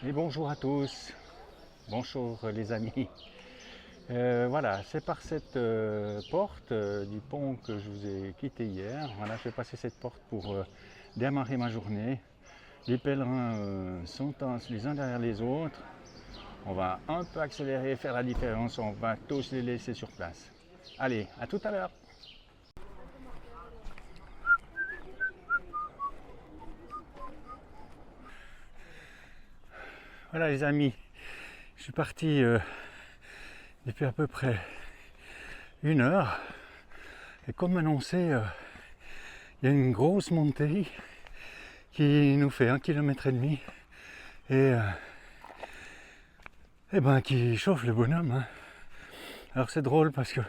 Et bonjour à tous, bonjour les amis. Voilà, c'est par cette porte du pont que je vous ai quitté hier. Voilà, je vais passer cette porte pour démarrer ma journée. Les pèlerins sont les uns derrière les autres. On va un peu accélérer, faire la différence, on va tous les laisser sur place. Allez, à tout à l'heure. Voilà les amis, je suis parti depuis à peu près 1 heure. Et comme annoncé, il y a une grosse montée qui nous fait 1,5 km et ben qui chauffe le bonhomme. Hein. Alors c'est drôle parce que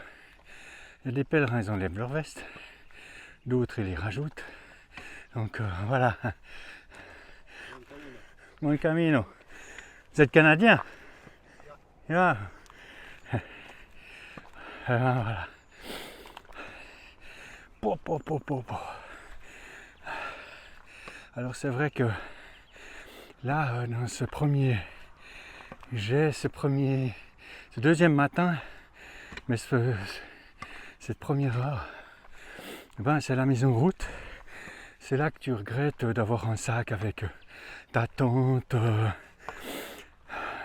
il y a des pèlerins, ils enlèvent leur veste, d'autres ils les rajoutent. Donc voilà. Bon camino. Vous êtes canadien? Yeah. Voilà. Alors c'est vrai que là, dans ce deuxième matin, mais cette première heure, ben c'est la mise en route. C'est là que tu regrettes d'avoir un sac avec ta tente,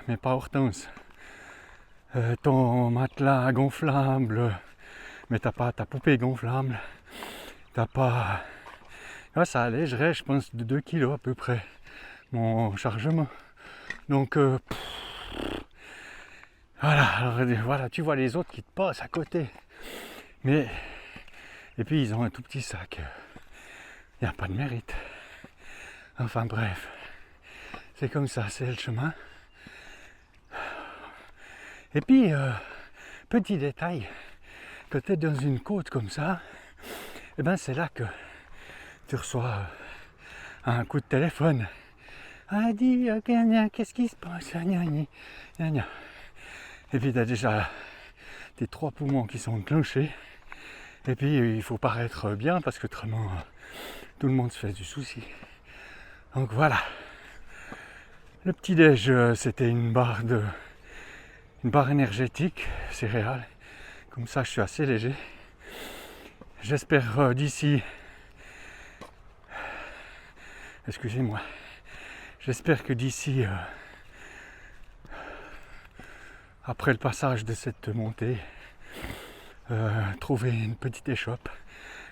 mais pas Hortense, ton matelas gonflable, mais t'as pas ta poupée gonflable, t'as pas... Ah, ça allégerait, je pense, de 2 kilos à peu près mon chargement. Donc voilà, alors, voilà, tu vois les autres qui te passent à côté. Mais et puis ils ont un tout petit sac. Il n'y a pas de mérite. Enfin bref, c'est comme ça, c'est le chemin. Et puis, petit détail, quand tu es dans une côte comme ça, et ben c'est là que tu reçois un coup de téléphone. Ah, dis, qu'est-ce qui se passe? Et puis tu as déjà tes 3 poumons qui sont enclenchés. Et puis il faut paraître bien parce que autrement tout le monde se fait du souci. Donc voilà. Le petit déj, c'était une barre énergétique, céréales. Comme ça je suis assez léger. J'espère d'ici... Excusez-moi. J'espère que d'ici, après le passage de cette montée, trouver une petite échoppe,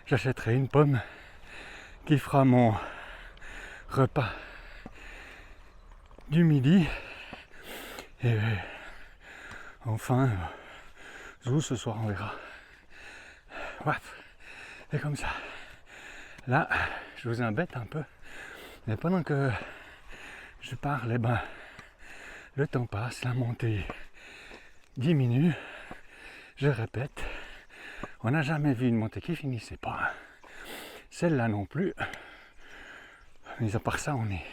j'achèterai une pomme qui fera mon repas du midi. Et enfin, ce soir on verra. Bref, c'est comme ça. Là, je vous embête un peu, mais pendant que je parle, eh ben, le temps passe, la montée diminue. Je répète, on n'a jamais vu une montée qui finissait pas. Celle-là non plus. Mais à part ça, on est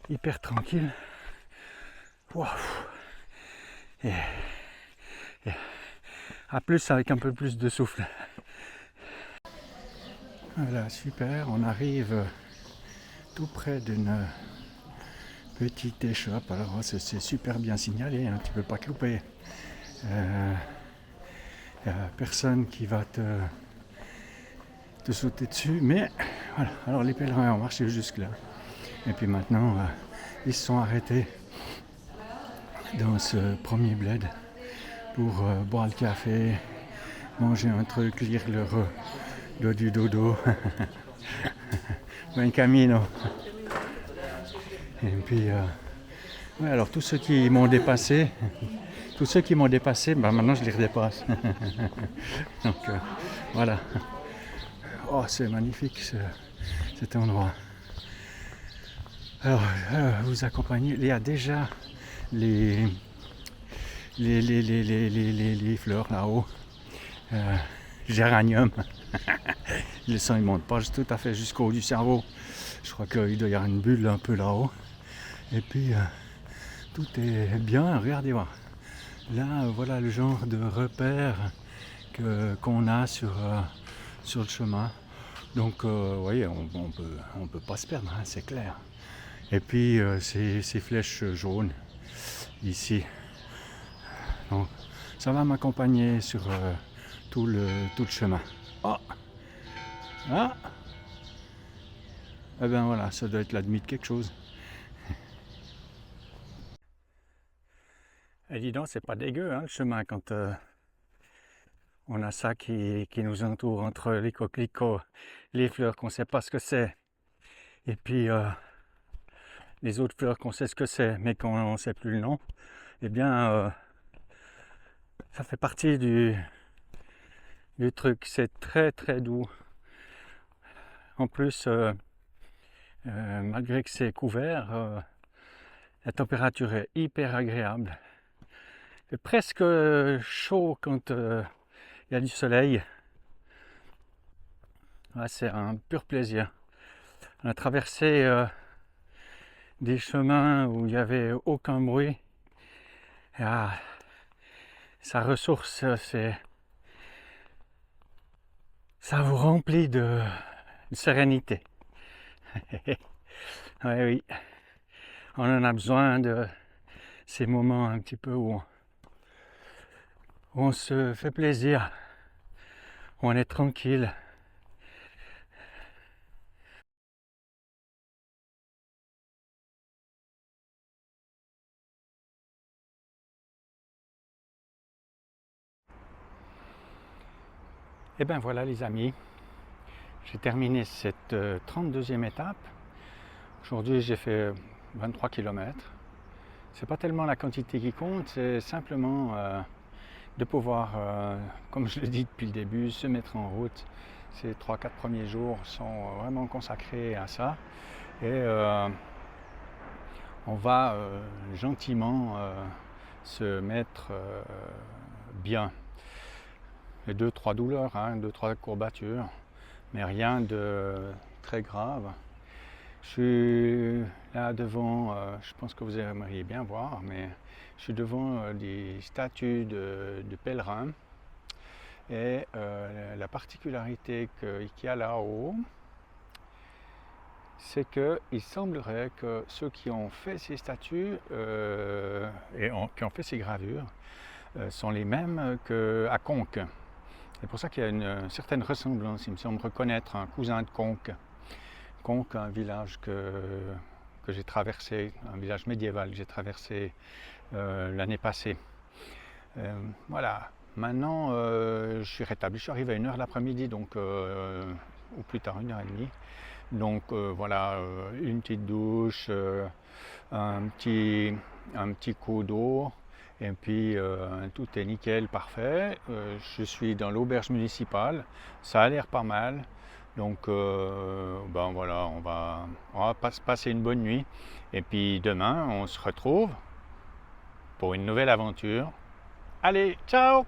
hyper tranquille. Wow. Et à plus avec un peu plus de souffle. Voilà, super, on arrive tout près d'une petite échoppe. Alors c'est super bien signalé, hein, tu peux pas te louper. Il n'y a personne qui va te sauter dessus, mais voilà. Alors les pèlerins ont marché jusque là. Et puis maintenant, ils se sont arrêtés dans ce premier bled pour boire le café, manger un truc, lire leur du dodo. Buen camino. Et puis, ouais, alors tous ceux qui m'ont dépassé, ben maintenant je les redépasse. Donc voilà. Oh, c'est magnifique cet endroit. Alors, vous accompagnez, il y a déjà les fleurs là-haut. Géranium. Le sang il monte pas tout à fait jusqu'au haut du cerveau. Je crois qu'il doit y avoir une bulle un peu là-haut. Et puis tout est bien, regardez voir. Là voilà le genre de repère qu'on a sur le chemin. Donc oui, on peut pas se perdre, hein, c'est clair. Et puis ces flèches jaunes ici. Donc ça va m'accompagner sur tout le chemin. Oh ah. Eh ben voilà, ça doit être l'admis de quelque chose. Et dis donc, c'est pas dégueu hein, le chemin quand on a ça qui nous entoure entre les coquelicots, les fleurs qu'on sait pas ce que c'est, et puis les autres fleurs qu'on sait ce que c'est, mais qu'on ne sait plus le nom. Eh bien, ça fait partie du truc. C'est très très doux. En plus, malgré que c'est couvert, la température est hyper agréable. C'est presque chaud quand il y a du soleil. Ouais, c'est un pur plaisir. On a traversé des chemins où il n'y avait aucun bruit. Et, sa ressource, ça vous remplit de sérénité. Ouais, oui, on en a besoin de ces moments un petit peu où on se fait plaisir, où on est tranquille. Et ben voilà les amis, j'ai terminé cette 32e étape. Aujourd'hui j'ai fait 23 km. C'est pas tellement la quantité qui compte, c'est simplement de pouvoir, comme je le dis depuis le début, se mettre en route. Ces 3-4 premiers jours sont vraiment consacrés à ça. Et on va gentiment se mettre bien. Et 2-3 douleurs, 2-3 courbatures, mais rien de très grave. Je suis là devant, je pense que vous aimeriez bien voir, mais je suis devant des statues de pèlerins. Et la particularité qu'il y a là-haut, c'est qu'il semblerait que ceux qui ont fait ces statues et qui ont fait ces gravures sont les mêmes qu'à Conques. C'est pour ça qu'il y a une certaine ressemblance. Il me semble reconnaître un cousin de Conques. Conques, un village que j'ai traversé, un village médiéval que j'ai traversé l'année passée. Voilà, maintenant je suis rétabli, je suis arrivé à 1h l'après-midi, donc, ou plus tard 1h30. Donc voilà, une petite douche, un petit coup d'eau, et puis tout est nickel, parfait. Je suis dans l'auberge municipale, ça a l'air pas mal. Donc ben voilà, on va passer une bonne nuit. Et puis demain, on se retrouve pour une nouvelle aventure. Allez, ciao!